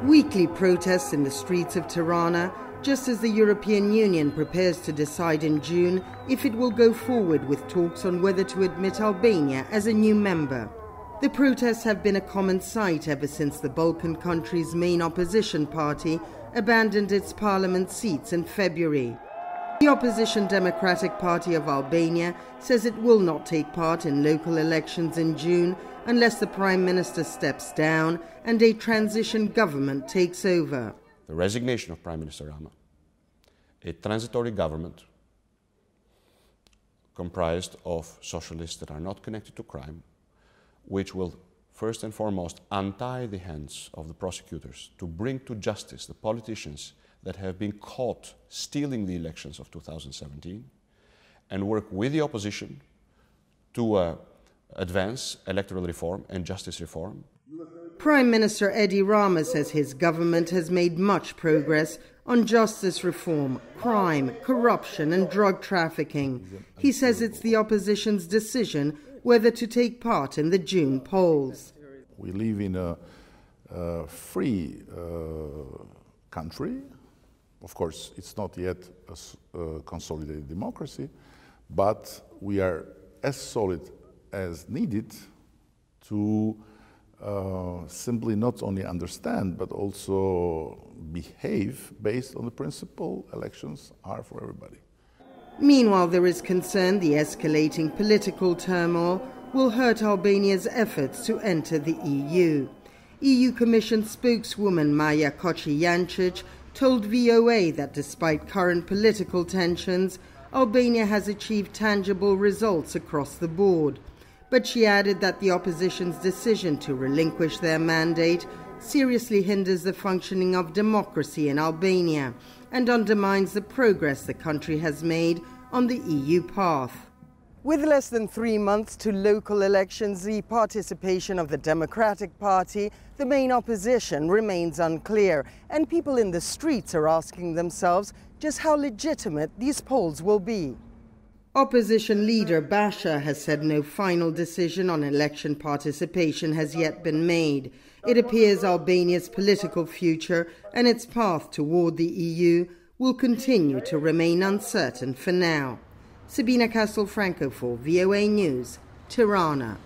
Weekly protests in the streets of Tirana, just as the European Union prepares to decide in June if it will go forward with talks on whether to admit Albania as a new member. The protests have been a common sight ever since the Balkan country's main opposition party abandoned its parliament seats in February. The opposition Democratic Party of Albania says it will not take part in local elections in June unless the Prime Minister steps down and a transition government takes over. The resignation of Prime Minister Rama, a transitory government comprised of socialists that are not connected to crime, which will first and foremost untie the hands of the prosecutors to bring to justice the politicians that have been caught stealing the elections of 2017, and work with the opposition to advance electoral reform and justice reform. Prime Minister Edi Rama says his government has made much progress on justice reform, crime, corruption and drug trafficking. He says it's the opposition's decision whether to take part in the June polls. We live in a free country. Of course, it's not yet a consolidated democracy, but we are as solid as needed to simply not only understand, but also behave based on the principle elections are for everybody. Meanwhile, there is concern the escalating political turmoil will hurt Albania's efforts to enter the EU. EU Commission spokeswoman Maja Koci-Jancic told VOA that despite current political tensions, Albania has achieved tangible results across the board. But she added that the opposition's decision to relinquish their mandate seriously hinders the functioning of democracy in Albania and undermines the progress the country has made on the EU path. With less than 3 months to local elections, the participation of the Democratic Party, the main opposition, remains unclear, and people in the streets are asking themselves just how legitimate these polls will be. Opposition leader Basha has said no final decision on election participation has yet been made. It appears Albania's political future and its path toward the EU will continue to remain uncertain for now. Sabina Castelfranco for VOA News, Tirana.